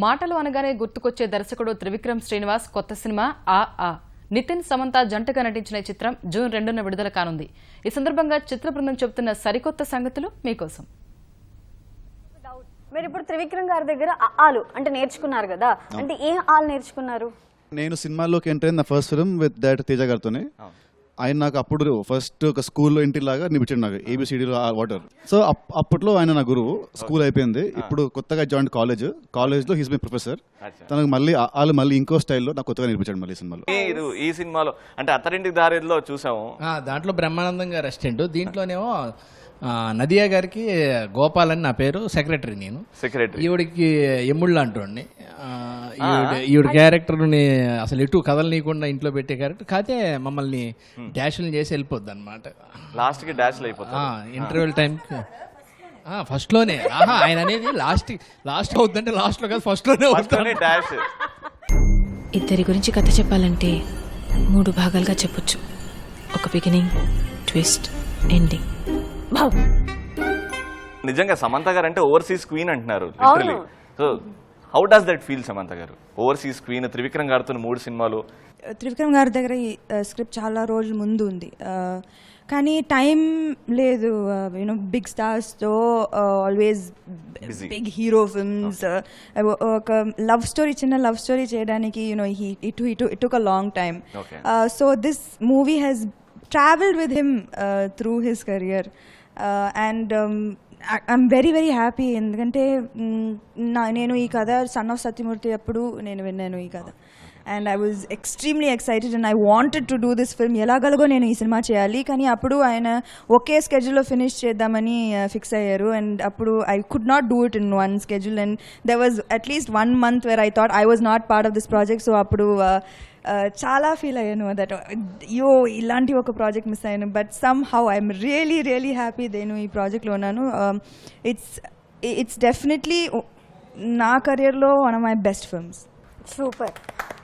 మాటలు అనగానే గుర్తుకొచ్చే దర్శకుడు త్రివిక్రమ్ శ్రీనివాస్ కొత్త సినిమా ఆ నితిన్ సమంత జంటగా నటించిన ఈ చిత్రం జూన్ 2న విడుదల కానుంది. ఈ సందర్భంగా చిత్ర బృందం చెబుతున్న సరికొత్త సంగతులు మీకోసం. మీరు ఇప్పుడు త్రివిక్రమ్ గారి దగ్గర ఆలు అంటే నేర్చుకున్నారు కదా, అంటే ఏ ఆలు నేర్చుకున్నారు? నేను సినిమాల్లోకి ఎంటర్ అయిన first film with director Teja గారితోనే. ఆయన నాకు అప్పుడు ఫస్ట్ ఒక స్కూల్లో ఇంటిలాగా నిపించాడు నాకు ఏబిసిడీలో వాటర్. సో అప్పట్లో ఆయన నా గురువు. స్కూల్ అయిపోయింది, ఇప్పుడు కొత్తగా జాయిన్ కాలేజ్లో హీస్ మై ప్రొఫెసర్. తనకు మళ్ళీ ఇంకో స్టైల్లో నాకు కొత్తగా నేర్పించాడు మళ్ళీ సినిమాలో. ఈ సినిమాలో అంటే అత్తరింటికి దారిలో చూసాము, దాంట్లో బ్రహ్మానందం గారు అసిస్టెంట్, దీంట్లోనేమో నదియా గారికి గోపాల్ అని నా పేరు, సెక్రటరీ నేను. ఈవిడికి ఎమ్ముళ్ళు అంటుండే. ఈవిడ క్యారెక్టర్ని అసలు ఎటు కథలు నీకుండా ఇంట్లో పెట్టే క్యారెక్టర్ కాతే మమ్మల్ని డాష్లు చేసి వెళ్ళిపోద్ది అనమాట. లాస్ట్ కి డాష్లు అయిపోతుంది ఇంటర్వెల్ టైంకి. ఫస్ట్లోనే ఆయన అనేది లాస్ట్ అవుతుందంటే లాస్ట్లో కాదు ఫస్ట్లోనే అవుతుంది డాష్. ఇద్దరి గురించి కథ చెప్పాలంటే 3 భాగాలుగా చెప్పొచ్చు. ఒక బిగినింగ్, ట్విస్ట్, ఎండింగ్. నిజంగా సమంత గారు అంటే ఓవర్సీస్ క్వీన్ అంటున్నారు literally. So how does that feel Samantha గారు, ఓవర్సీస్ క్వీన్, త్రివిక్రమ్ గారితో 3 సినిమాలు? త్రివిక్రమ్ గారి దగ్గర ఈ స్క్రిప్ట్ చాలా రోజుల ముందు ఉంది, కానీ టైం లేదు. యూనో బిగ్ స్టార్స్తో ఆల్వేస్ బిగ్ హీరో ఫిల్మ్స్, ఒక చిన్న లవ్ స్టోరీ చేయడానికి you know it took a long time. So this movie has traveled with him through his career, and I'm very very happy ఎందుకంటే నేను ఈ కథ సన్ ఆఫ్ సత్యమూర్తి అప్పుడు నేను విన్నాను ఈ కథ, and I was extremely excited and I wanted to do this film. ఎలాగలగో నేను ఈ సినిమా చేయాలి, కానీ అప్పుడు ఆయన ఒకే స్కెడ్యూల్లో ఫినిష్ చేద్దామని ఫిక్స్ అయ్యారు, అండ్ అప్పుడు I could not do it in one schedule, and there was at least 1 month where I thought I was not part of this project. So అప్పుడు చాలా ఫీల్ అయ్యాను దట్ అయ్యో ఇలాంటి ఒక ప్రాజెక్ట్ మిస్ అయ్యాను, but somehow I'm really really happy నేను ఈ ప్రాజెక్ట్లో ఉన్నాను. ఇట్స్ డెఫినెట్లీ నా కెరియర్లో one of my best films. Super.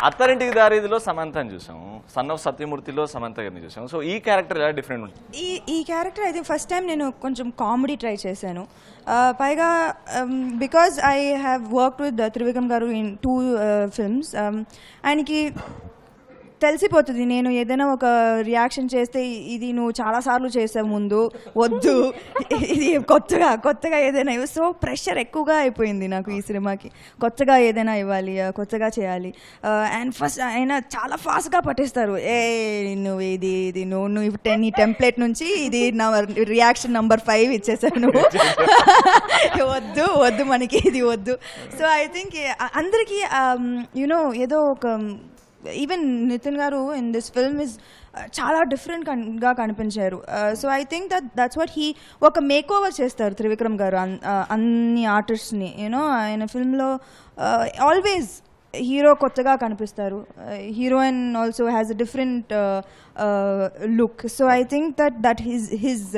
అత్తరింటికి దారిలో సమంతని చూసాము, సన్ ఆఫ్ సత్యమూర్తిలో సమంత గారిని చూసాము. సో ఈ క్యారెక్టర్ ఎలా డిఫరెంట్ ఉంటుంది? ఈ క్యారెక్టర్ అయితే ఫస్ట్ టైం నేను కొంచెం కామెడీ ట్రై చేశాను. పైగా because I have worked with Trivikram గారు ఇన్ 2 ఫిల్మ్స్, ఆయనకి తెలిసిపోతుంది నేను ఏదైనా ఒక రియాక్షన్ చేస్తే ఇది నువ్వు చాలాసార్లు చేసావు ముందు, వద్దు ఇది కొత్తగా ఏదైనా. సో ప్రెషర్ ఎక్కువగా అయిపోయింది నాకు ఈ సినిమాకి, కొత్తగా ఏదైనా ఇవ్వాలి, కొత్తగా చేయాలి. అండ్ ఫస్ట్ ఆయన చాలా ఫాస్ట్గా పట్టేస్తారు, నువ్వు ఇది నువ్వు నీ టెంప్లెట్ నుంచి ఇది నా రియాక్షన్ నంబర్ 5 ఇచ్చేసాను, నువ్వు వద్దు మనకి ఇది వద్దు. సో ఐ థింక్ అందరికీ యునో ఏదో ఒక ఈవెన్ నితిన్ గారు ఇన్ దిస్ ఫిల్మ్ ఇస్ చాలా డిఫరెంట్గా కనిపించారు. So I think that's what ఒక మేక్ ఓవర్ చేస్తారు త్రివిక్రమ్ గారు అన్ని ఆర్టిస్ట్ని. యూనో ఆయన ఫిల్మ్లో ఆల్వేస్ హీరో కొత్తగా కనిపిస్తారు, heroine also has a different look. So I think that his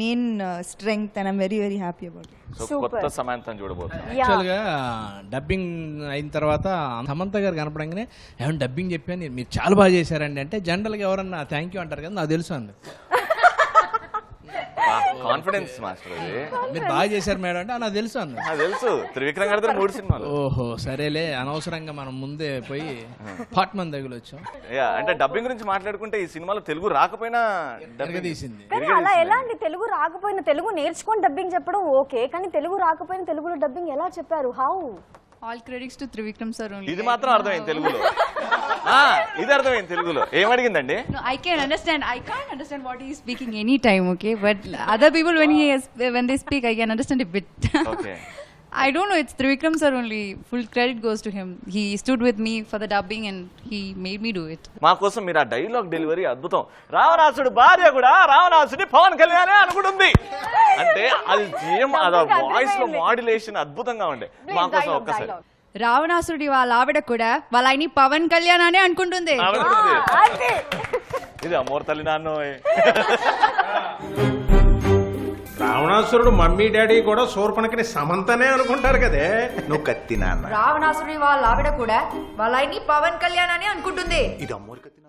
main strength and I'm very very happy about it. కొత్త సమంతని చూడబోతున్నాం. యాక్చువల్గా డబ్బింగ్ అయిన తర్వాత సమంత గారు కనపడంగానే ఏమన్నా డబ్బింగ్ చెప్పాను మీరు చాలా బాగా చేశారండి అంటే జనరల్గా ఎవరన్నా థ్యాంక్ యూ అంటారు కదా, నాకు తెలుసు అండి. కాన్ఫిడెన్స్ మాస్టర్, మీరు బాగా చేశారు మేడం అంటే నాకు తెలుసు అన్న. తెలుసు త్రివిక్రమ్ గారితో 3 సినిమాలు. ఓహో సరేలే, అనవసరంగా మనం ముందే పోయి పాట్మన్ దగ్గర వచ్చాం. అంటే డబ్బింగ్ గురించి మాట్లాడుకుంటే ఈ సినిమాలో తెలుగు రాకపోయినా తీసింది. అలా ఎలా అండి, తెలుగు రాకపోయినా తెలుగు నేర్చుకొని డబ్బింగ్ చెప్పడం ఓకే, కానీ తెలుగు రాకపోయినా తెలుగులో డబ్బింగ్ ఎలా చెప్పారు? How? All credits to Trivikram sir only. ఇది మాత్రం అర్థమైంది తెలుగులో. ఇది అర్థమైంది తెలుగులో. ఏమడిగిందండి? No, I can't understand what he is speaking anytime, okay? But other people when they speak, I can understand a bit. Okay. I don't know, it's Trivikram sir only. Full credit goes to him. He stood with me for the dubbing and he made me do it. మా కోసం మీరు ఆ dialogue delivery అద్భుతం. రావణాసుడు భార్య కూడా రావణాసుడి పవన్ కళ్యాణ్ అనుకుంటుంది అంటే అది వాయిస్ లో మాడ్యులేషన్ అద్భుతంగా ఉండే. మా కోసం ఒక్కసారి. రావణాసుడి వాళ్ళ ఆవిడ కూడా వాళ్ళ ఆయన్ని పవన్ కళ్యాణ్ అనే అనుకుంటుంది. ఇది అమోర్ తల్లి నాన్నో. రావణాసురుడు మమ్మీ డాడీ కూడా శూర్పణఖని సమంతనే అనుకుంటారు కదే. నువ్వు కత్తి నాన్న. రావణాసుడి వాళ్ళ ఆవిడ కూడా వాళ్ళ ఆయన్ని పవన్ కళ్యాణ్ అనే అనుకుంటుంది. ఇది అమ్మోర్ కత్తి.